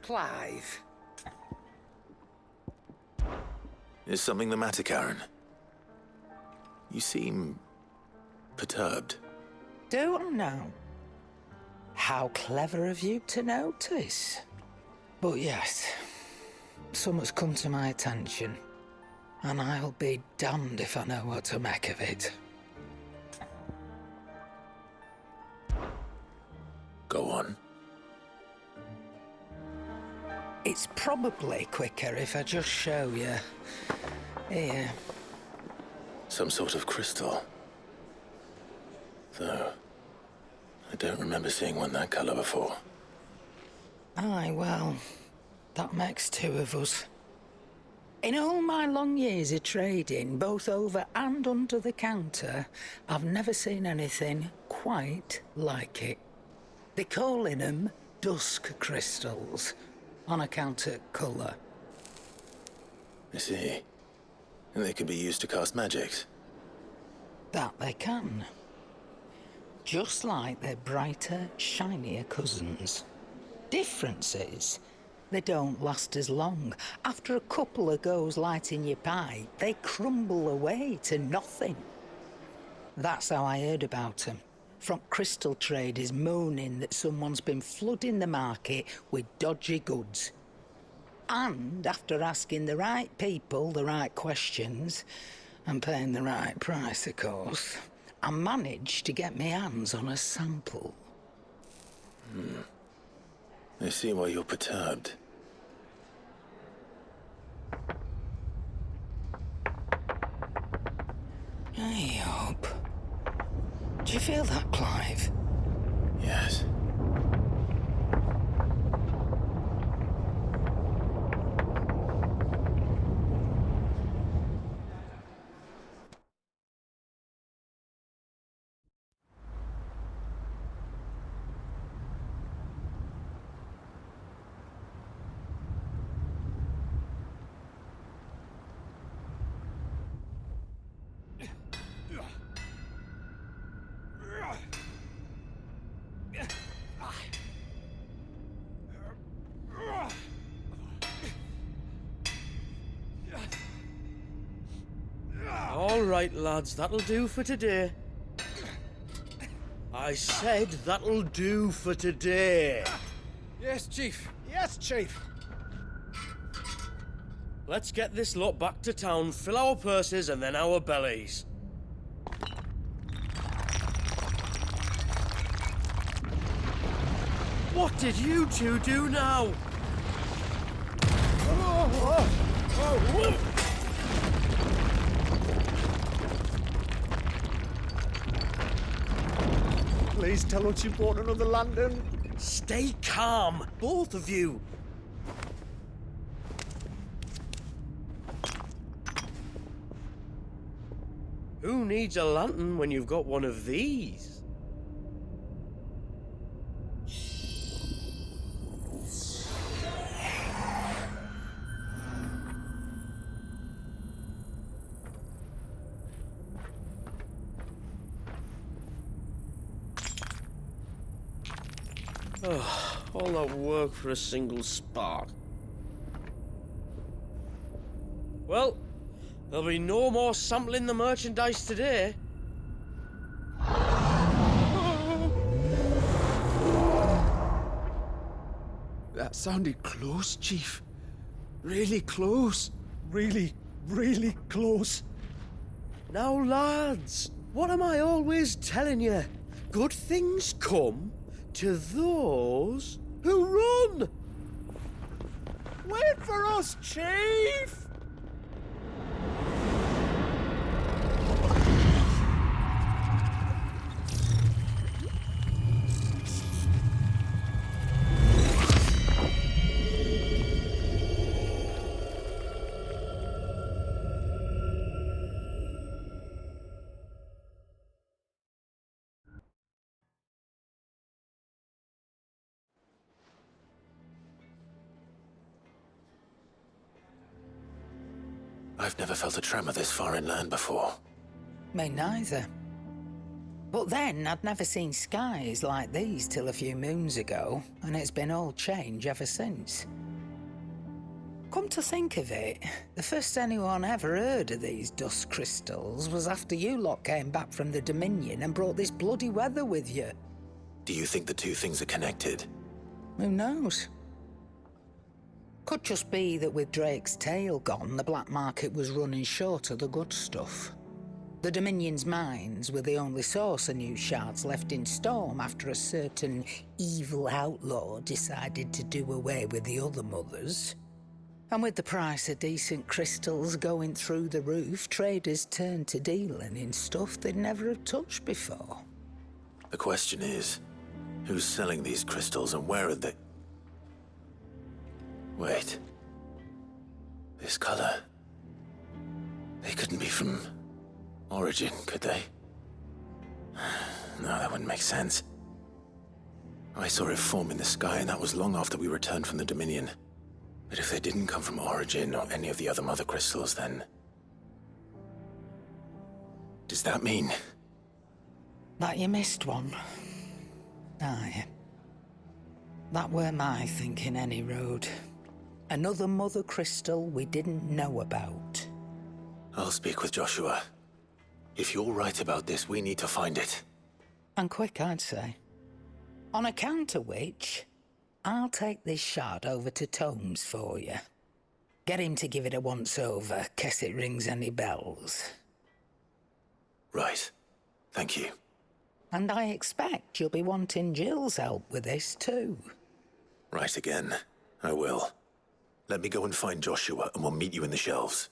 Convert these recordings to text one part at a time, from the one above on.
Clive. Is something the matter, Karen? You seem perturbed. Don't know. How clever of you to notice. But yes, something's come to my attention, and I'll be damned if I know what to make of it. Go on. It's probably quicker if I just show you. Here. Some sort of crystal. Though, I don't remember seeing one that colour before. Aye, well, that makes two of us. In all my long years of trading, both over and under the counter, I've never seen anything quite like it. They're calling them dusk crystals, on account of colour. I see. And they can be used to cast magics. That they can. Just like their brighter, shinier cousins. Difference is, they don't last as long. After a couple of goes lighting your pipe, they crumble away to nothing. That's how I heard about them. From crystal traders moaning that someone's been flooding the market with dodgy goods. And after asking the right people the right questions, and paying the right price, of course, I managed to get my hands on a sample. I see why you're perturbed. I hope. Do you feel that, Clive? Yes. All right, lads, that'll do for today. I said that'll do for today. Yes, Chief. Yes, Chief. Let's get this lot back to town, fill our purses and then our bellies. What did you two do now? Please tell us you bought another lantern. Stay calm, both of you. Who needs a lantern when you've got one of these? Oh, all that work for a single spark. Well, there'll be no more sampling the merchandise today. That sounded close, Chief. Really close. Really, really close. Now, lads, what am I always telling you? Good things come to those who run! Wait for us, Chief! I've never felt a tremor this far inland before. Me neither. But then I'd never seen skies like these till a few moons ago, and it's been all change ever since. Come to think of it, the first anyone ever heard of these dust crystals was after you lot came back from the Dominion and brought this bloody weather with you. Do you think the two things are connected? Who knows? Could just be that with Drake's tail gone, the black market was running short of the good stuff. The Dominion's mines were the only source of new shards left in Storm after a certain evil outlaw decided to do away with the other mothers. And with the price of decent crystals going through the roof, traders turned to dealing in stuff they'd never have touched before. The question is, who's selling these crystals and where are they? Wait. This color. They couldn't be from Origin, could they? No, that wouldn't make sense. I saw it form in the sky, and that was long after we returned from the Dominion. But if they didn't come from Origin or any of the other mother crystals, then... does that mean... That you missed one? Aye. That were my thinking, any road. Another mother crystal we didn't know about. I'll speak with Joshua. If you're right about this, we need to find it. And quick, I'd say. On account of which, I'll take this shard over to Tomes for you. Get him to give it a once-over, case it rings any bells. Right. Thank you. And I expect you'll be wanting Jill's help with this, too. Right again. I will. Let me go and find Joshua, and we'll meet you in the shelves.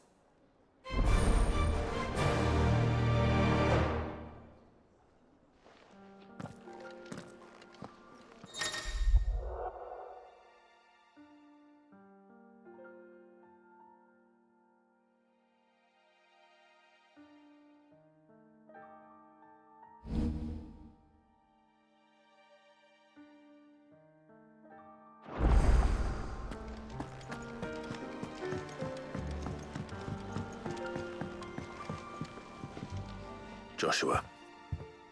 Joshua,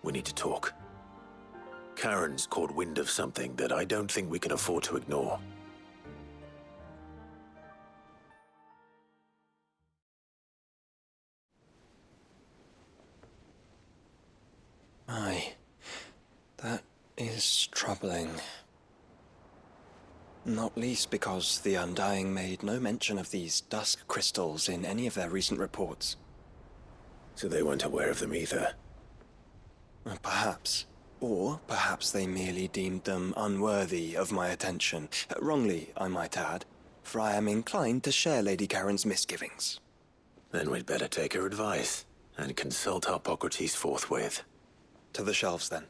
we need to talk. Karen's caught wind of something that I don't think we can afford to ignore. Aye, that is troubling. Not least because the Undying made no mention of these dusk crystals in any of their recent reports. So they weren't aware of them either. Perhaps. Or perhaps they merely deemed them unworthy of my attention. Wrongly, I might add, for I am inclined to share Lady Karen's misgivings. Then we'd better take her advice and consult Hippocrates forthwith. To the shelves, then.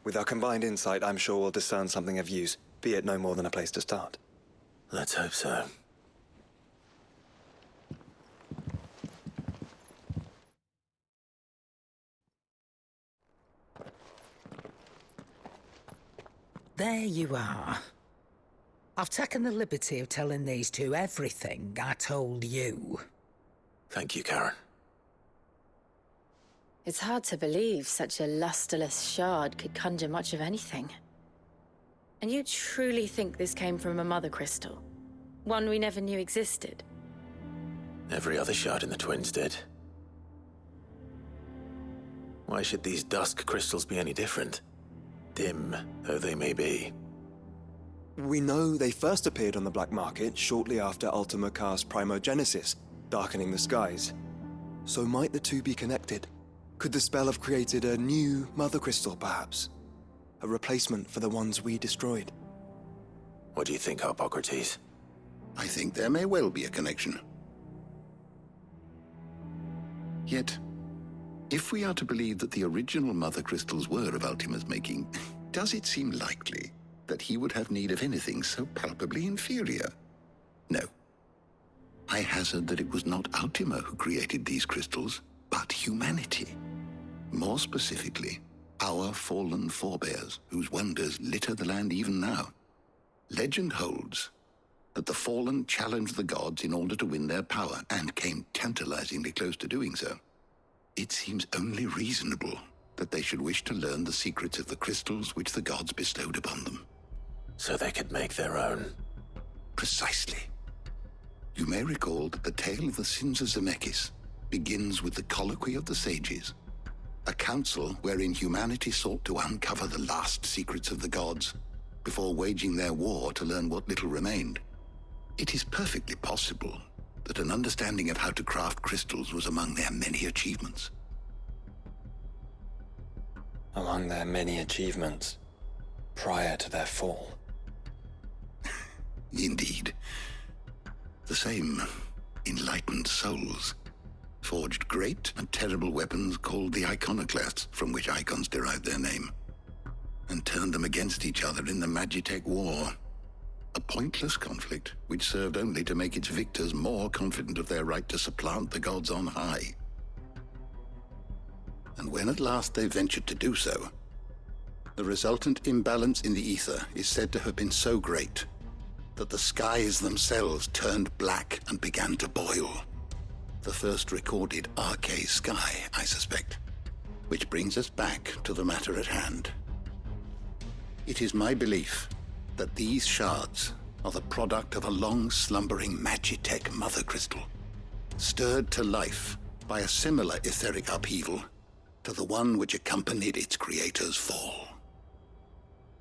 With our combined insight, I'm sure we'll discern something of use, be it no more than a place to start. Let's hope so. There you are. I've taken the liberty of telling these two everything I told you. Thank you, Karen. It's hard to believe such a lusterless shard could conjure much of anything. And you truly think this came from a mother crystal? One we never knew existed? Every other shard in the Twins did. Why should these dusk crystals be any different? Dim though they may be. We know they first appeared on the black market shortly after Ultima cast Primogenesis, darkening the skies. So might the two be connected? Could the spell have created a new mother crystal, perhaps? A replacement for the ones we destroyed? What do you think, Hippocrates? I think there may well be a connection. Yet, if we are to believe that the original mother crystals were of Ultima's making, does it seem likely that he would have need of anything so palpably inferior? No. I hazard that it was not Ultima who created these crystals, but humanity. More specifically, our fallen forebears, whose wonders litter the land even now. Legend holds that the fallen challenged the gods in order to win their power, and came tantalizingly close to doing so. It seems only reasonable that they should wish to learn the secrets of the crystals which the gods bestowed upon them. So they could make their own. Precisely. You may recall that the tale of the sins of Zemeckis begins with the colloquy of the sages, a council wherein humanity sought to uncover the last secrets of the gods before waging their war to learn what little remained. It is perfectly possible that an understanding of how to craft crystals was among their many achievements. Among their many achievements prior to their fall. Indeed. The same enlightened souls forged great and terrible weapons called the iconoclasts, from which icons derived their name, and turned them against each other in the Magitech War. A pointless conflict which served only to make its victors more confident of their right to supplant the gods on high. And when at last they ventured to do so, the resultant imbalance in the ether is said to have been so great that the skies themselves turned black and began to boil. The first recorded Arcade sky, I suspect. Which brings us back to the matter at hand. It is my belief that these shards are the product of a long-slumbering Magitech mother crystal, stirred to life by a similar etheric upheaval to the one which accompanied its creator's fall.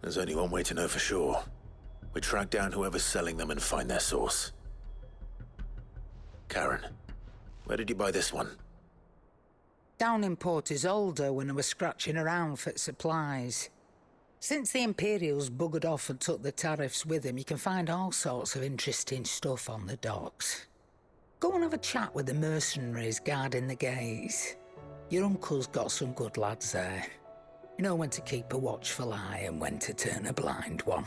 There's only one way to know for sure. We track down whoever's selling them and find their source. Karen, where did you buy this one? Down in Port Isolde when I was scratching around for supplies. Since the Imperials buggered off and took the tariffs with them, you can find all sorts of interesting stuff on the docks. Go and have a chat with the mercenaries guarding the gates. Your uncle's got some good lads there. You know when to keep a watchful eye and when to turn a blind one.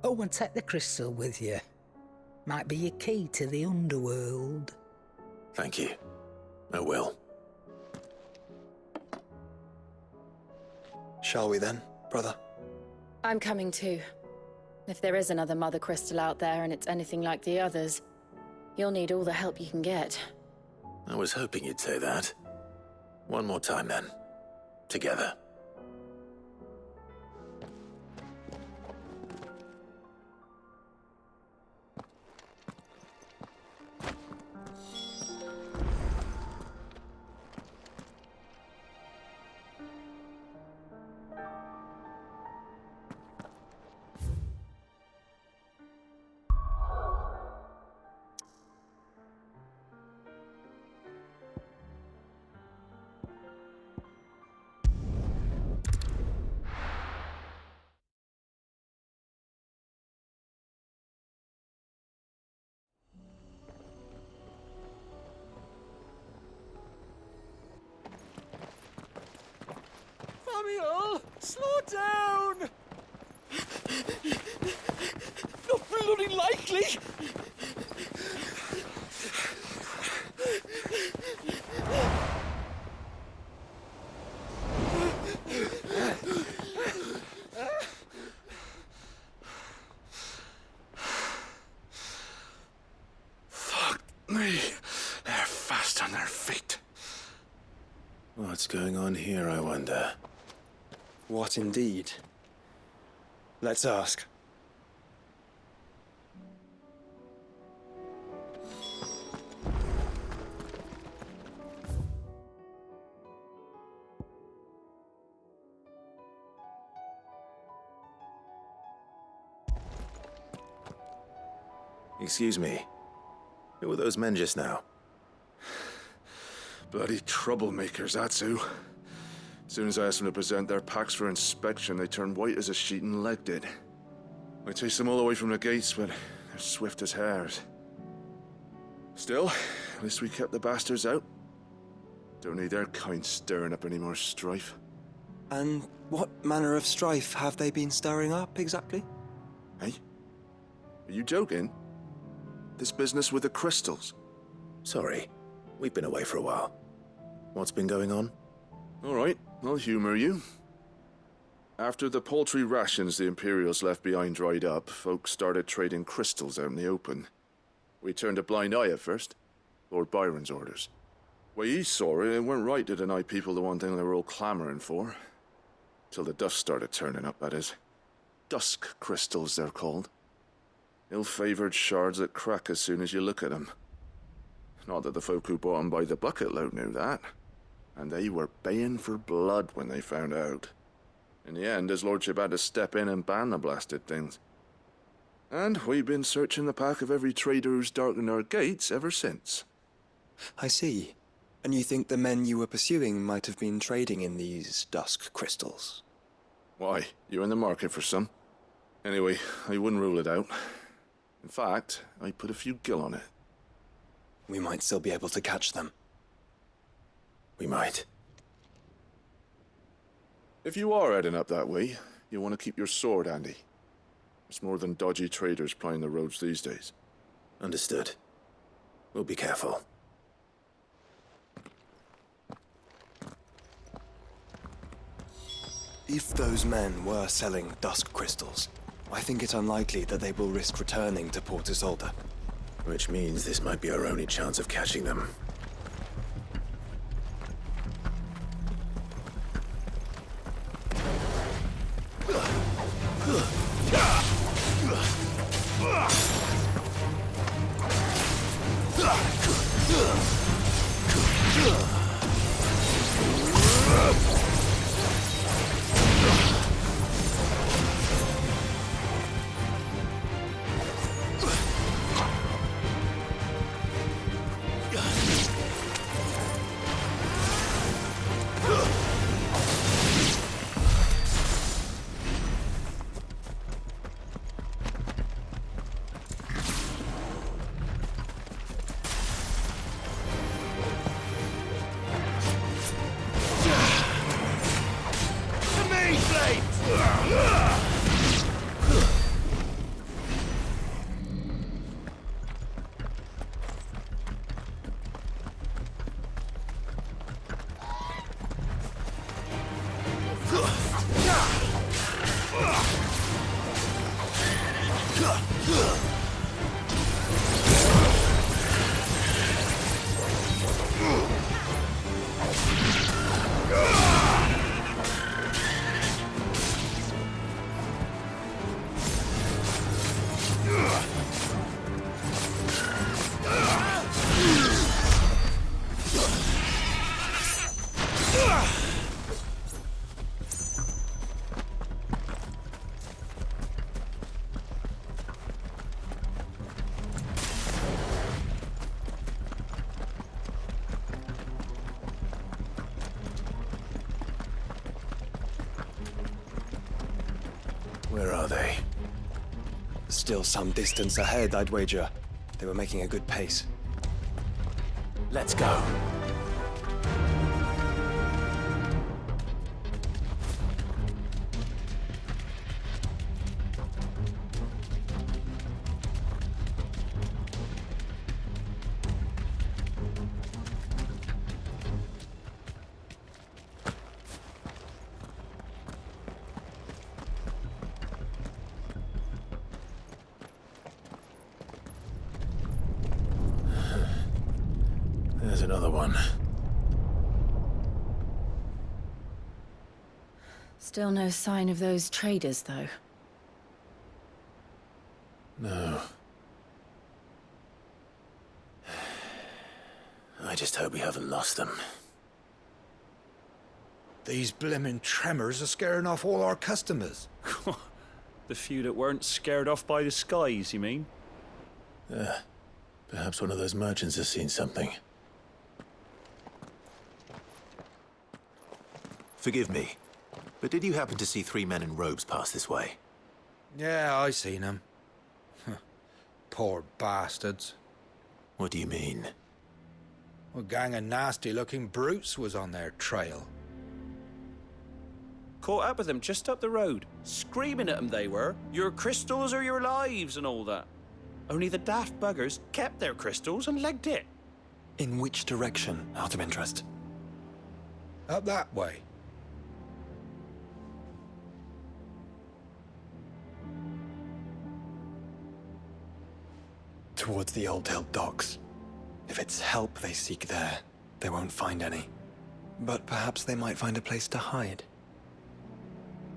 Oh, and take the crystal with you. Might be your key to the underworld. Thank you. I will. Shall we then, brother? I'm coming too. If there is another mother crystal out there and it's anything like the others, you'll need all the help you can get. I was hoping you'd say that. One more time then. Together. Samuel, slow down! Not bloody likely! Fuck me. They're fast on their feet. What's going on here, I wonder? What indeed? Let's ask. Excuse me. Who were those men just now? Bloody troublemakers, that's who. As soon as I asked them to present their packs for inspection, they turned white as a sheet and legged it. I chased them all away from the gates, but they're swift as hares. Still, at least we kept the bastards out. Don't need their kind stirring up any more strife. And what manner of strife have they been stirring up, exactly? Hey? Are you joking? This business with the crystals? Sorry. We've been away for a while. What's been going on? All right, I'll humor you. After the paltry rations the Imperials left behind dried up, folks started trading crystals out in the open. We turned a blind eye at first. Lord Byron's orders. Well, you saw it. It weren't right to deny people the one thing they were all clamoring for. Till the dust started turning up, that is. Dusk crystals, they're called. Ill-favored shards that crack as soon as you look at them. Not that the folk who bought them by the bucket load knew that. And they were baying for blood when they found out. In the end, his lordship had to step in and ban the blasted things. And we've been searching the pack of every trader who's darkened our gates ever since. I see. And you think the men you were pursuing might have been trading in these dusk crystals? Why, you're in the market for some. Anyway, I wouldn't rule it out. In fact, I put a few gil on it. We might still be able to catch them. We might. If you are heading up that way, you'll want to keep your sword handy. It's more than dodgy traders plying the roads these days. Understood. We'll be careful. If those men were selling dusk crystals, I think it unlikely that they will risk returning to Port Isolde. Which means this might be our only chance of catching them. Where are they? Still some distance ahead, I'd wager. They were making a good pace. Let's go. There's another one. Still no sign of those traders, though. No. I just hope we haven't lost them. These blimmin' tremors are scaring off all our customers. The few that weren't scared off by the skies, you mean? Perhaps one of those merchants has seen something. Forgive me, but did you happen to see 3 men in robes pass this way? Yeah, I seen them. Poor bastards. What do you mean? A gang of nasty-looking brutes was on their trail. Caught up with them just up the road. Screaming at them they were. Your crystals or your lives and all that. Only the daft buggers kept their crystals and legged it. In which direction, out of interest? Up that way. Towards the Old Hill docks. If it's help they seek there, they won't find any. But perhaps they might find a place to hide.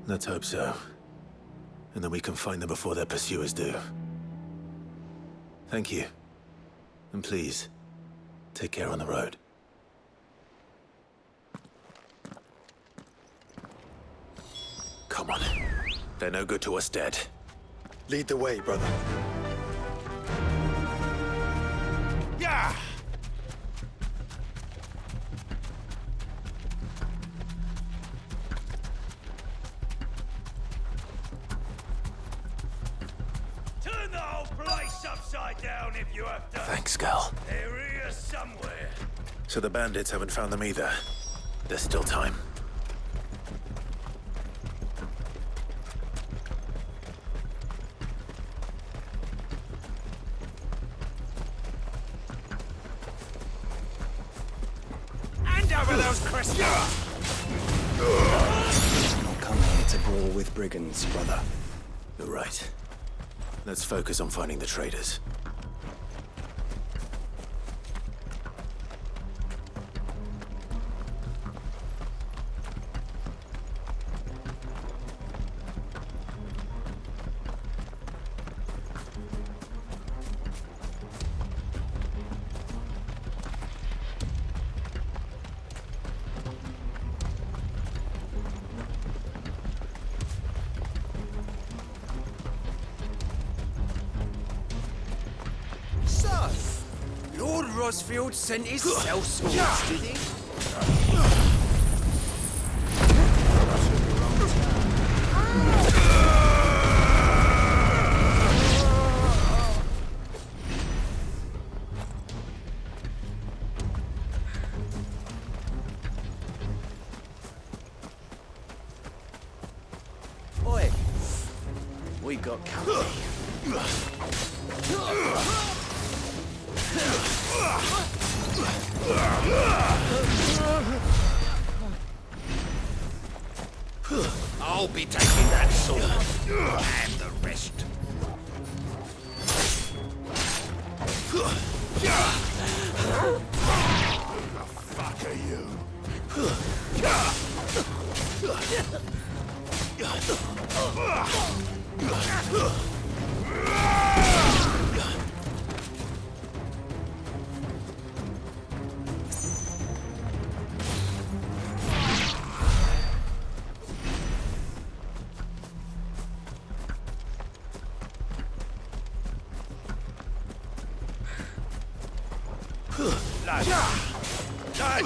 Let's hope so. And then we can find them before their pursuers do. Thank you. And please, take care on the road. Come on. They're no good to us dead. Lead the way, brother. Yeah! Turn the whole place upside down if you have to. Thanks, Gal. They're here somewhere. So the bandits haven't found them either. There's still time. Hand over those crystals! Not come here to brawl with brigands, brother. You're right. Let's focus on finding the traitors. So, Lord Rosfield sent his sellswords, did he? Oi, we got company. I'll be taking that sword. And the rest. The fuck are you? Lad. Lad.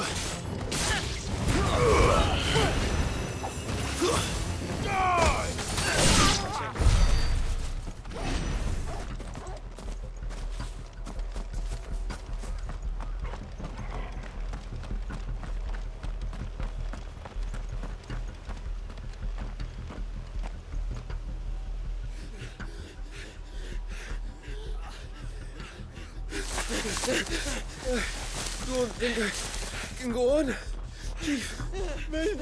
Don't think I can go on. Chief, maybe.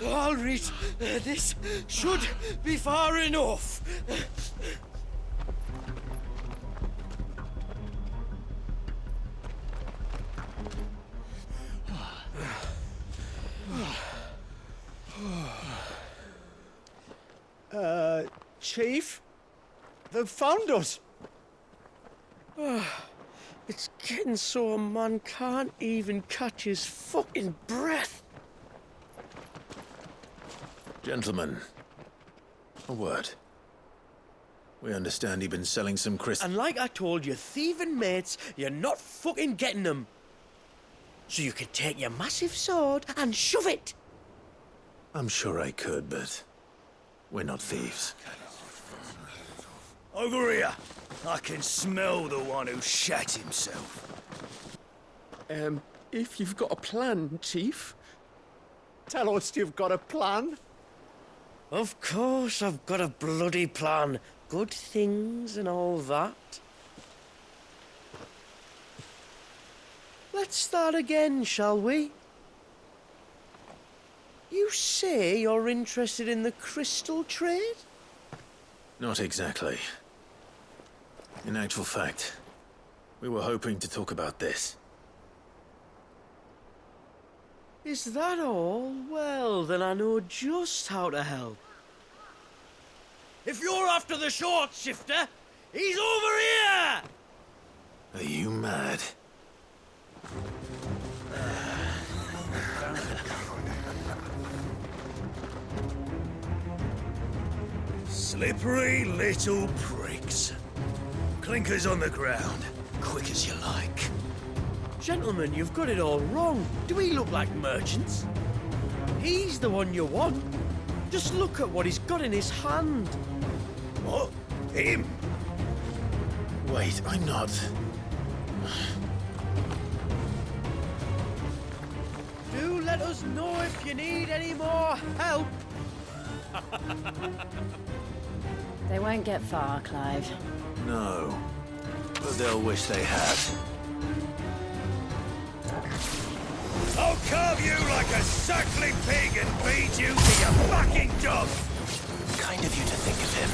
I'll reach. This should be far enough. Chief? They've found us. It's getting so a man can't even catch his fucking breath. Gentlemen, a word. We understand you've been selling some And like I told your thieving mates, you're not fucking getting them. So you can take your massive sword and shove it. I'm sure I could, but we're not thieves. Over here. I can smell the one who shat himself. If you've got a plan, Chief. Tell us you've got a plan. Of course I've got a bloody plan. Good things and all that. Let's start again, shall we? You say you're interested in the crystal trade? Not exactly. In actual fact, We were hoping to talk about this. Is that all? Well, then I know just how to help. If you're after the short shifter, he's over here! Are you mad? Slippery little pricks. Clinkers on the ground, quick as you like. Gentlemen, you've got it all wrong. Do we look like merchants? He's the one you want. Just look at what he's got in his hand. What? Him? Wait, I'm not. Do let us know if you need any more help. They won't get far, Clive. No. But they'll wish they had. I'll carve you like a suckling pig and feed you to your fucking dog! Kind of you to think of him.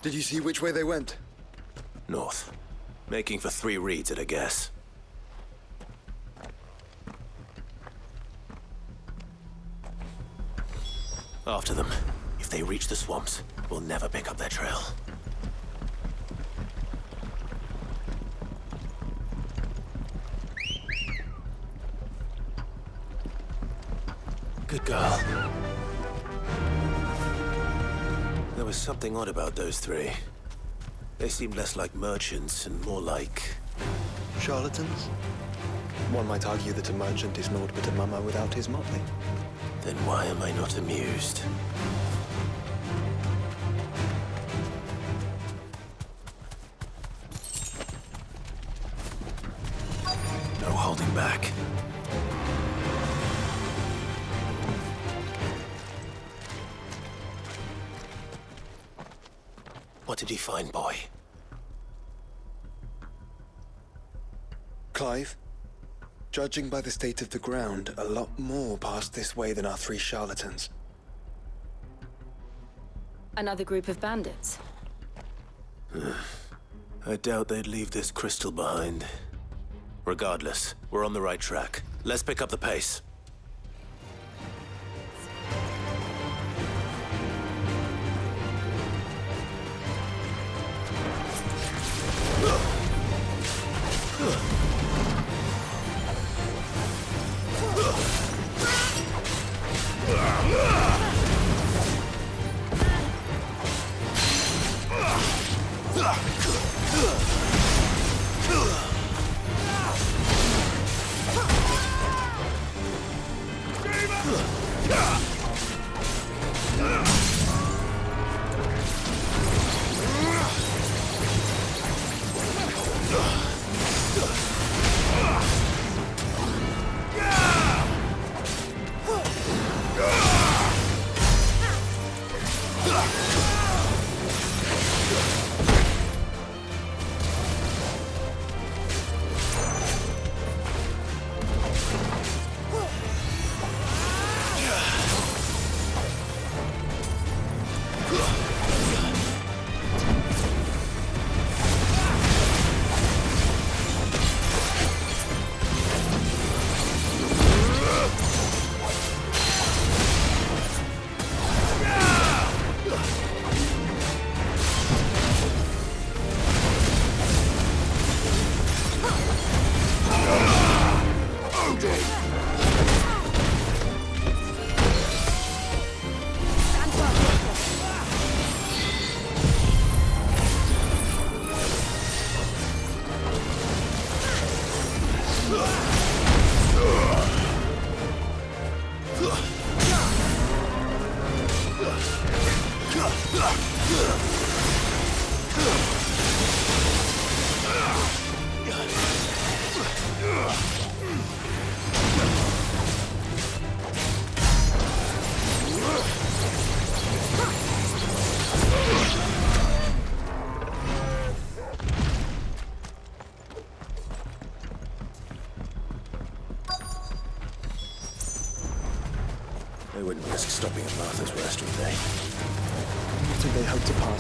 Did you see which way they went? North. Making for 3 reeds at a guess. After them. If they reach the swamps, we'll never pick up their trail. Good girl. There was something odd about those 3. They seemed less like merchants and more like... Charlatans? One might argue that a merchant is naught but a mummer without his motley. Then why am I not amused? No holding back. What did he find, boy? Clive? Judging by the state of the ground, a lot more passed this way than our 3 charlatans. Another group of bandits. I doubt they'd leave this crystal behind. Regardless, we're on the right track. Let's pick up the pace.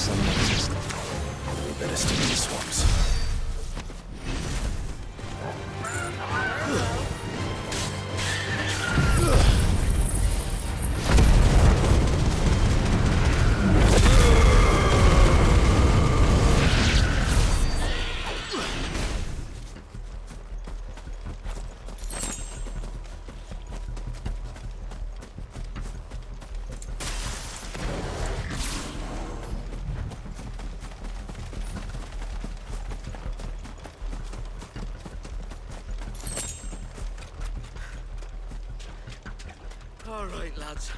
some exist. We better stick to the swamps. All right, lads.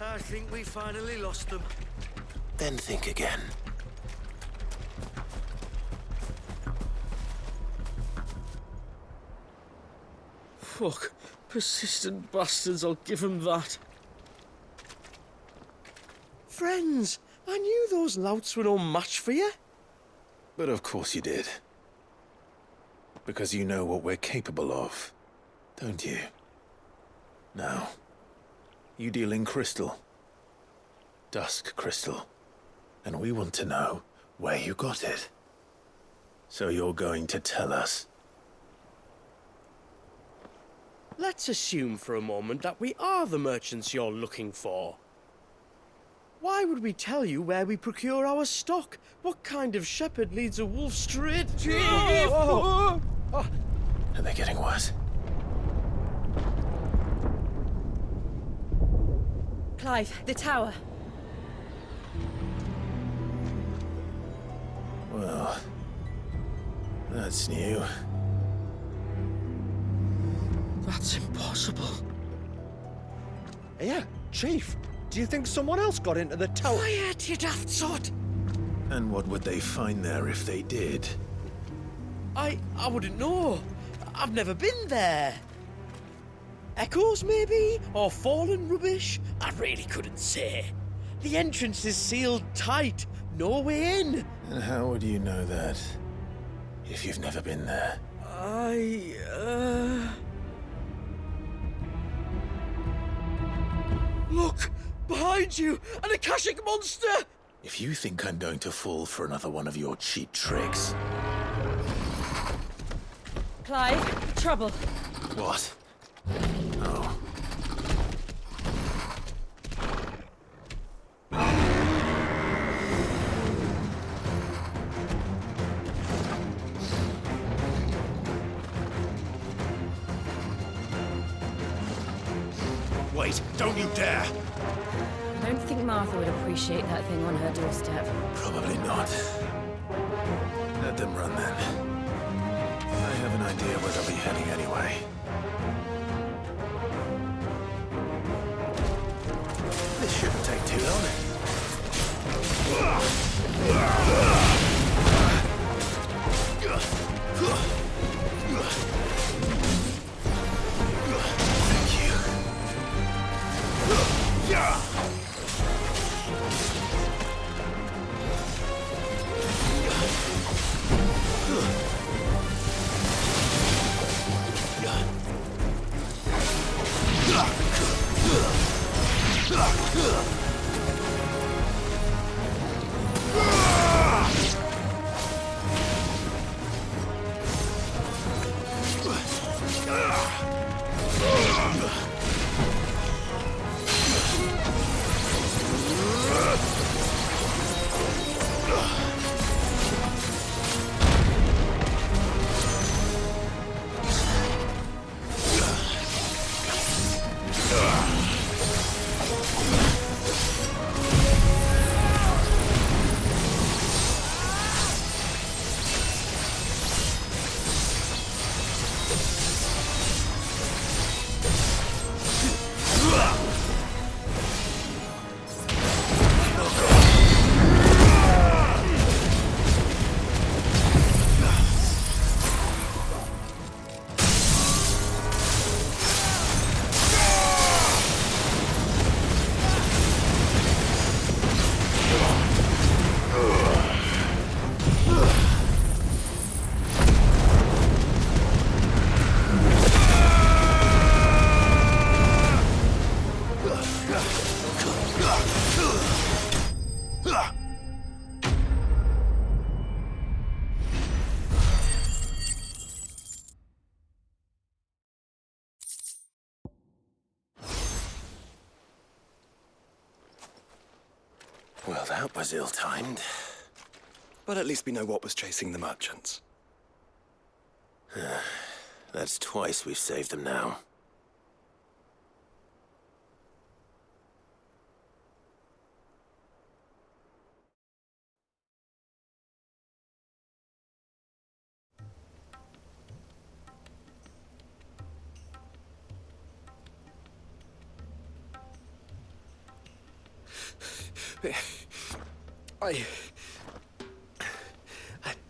I think we finally lost them. Then think again. Fuck. Persistent bastards, I'll give them that. Friends, I knew those louts were no match for you. But of course you did. Because you know what we're capable of, don't you? Now, you deal in crystal. Dusk crystal. And we want to know where you got it. So you're going to tell us. Let's assume for a moment that we are the merchants you're looking for. Why would we tell you where we procure our stock? What kind of shepherd leads a wolf straight? Are they getting worse? Clive, the tower. Well, that's new. That's impossible. Yeah, Chief. Do you think someone else got into the tower? Quiet, you daft sot! And what would they find there if they did? I wouldn't know. I've never been there. Echoes, maybe? Or fallen rubbish? I really couldn't say. The entrance is sealed tight. No way in. And how would you know that? If you've never been there? Look! Behind you! An Akashic monster! If you think I'm going to fall for another one of your cheap tricks... Clive, trouble. What? Oh. Wait, don't you dare! I don't think Martha would appreciate that thing on her doorstep. Probably not. Let them run then. I have an idea where they'll be heading anyway. This shouldn't take too long. Thank you. That was ill-timed. But at least we know what was chasing the merchants. That's twice we've saved them now. I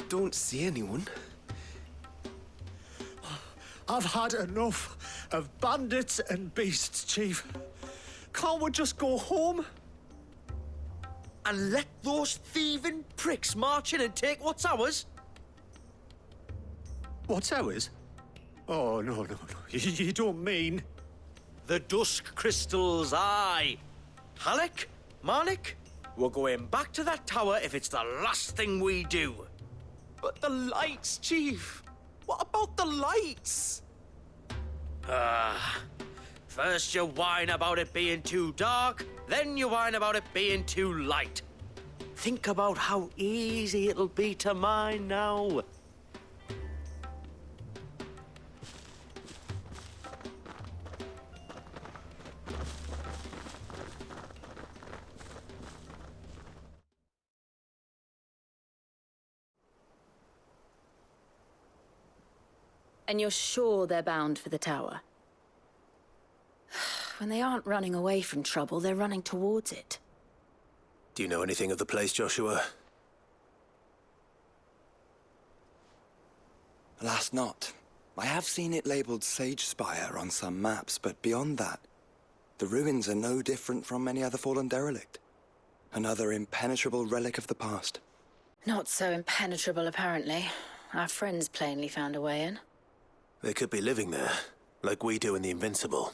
don't see anyone. I've had enough of bandits and beasts, Chief. Can't we just go home? And let those thieving pricks march in and take what's ours? What's ours? Oh, no. You don't mean... The dusk crystals, aye. Halleck, Marnik, we're going back to that tower if it's the last thing we do. But the lights, Chief. What about the lights? First you whine about it being too dark, then you whine about it being too light. Think about how easy it'll be to mine now. And you're sure they're bound for the tower? When they aren't running away from trouble, they're running towards it. Do you know anything of the place, Joshua? Alas, not. I have seen it labeled Sage Spire on some maps, but beyond that, the ruins are no different from any other fallen derelict. Another impenetrable relic of the past. Not so impenetrable, apparently. Our friends plainly found a way in. They could be living there, like we do in the Invincible.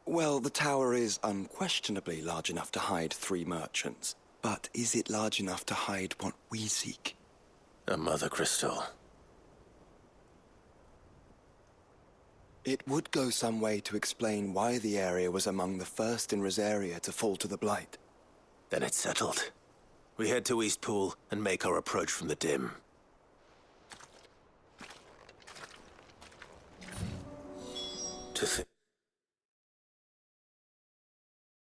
Well, the tower is unquestionably large enough to hide 3 merchants. But is it large enough to hide what we seek? A mother crystal. It would go some way to explain why the area was among the first in Rosaria to fall to the Blight. Then it's settled. We head to Eastpool and make our approach from the dim. To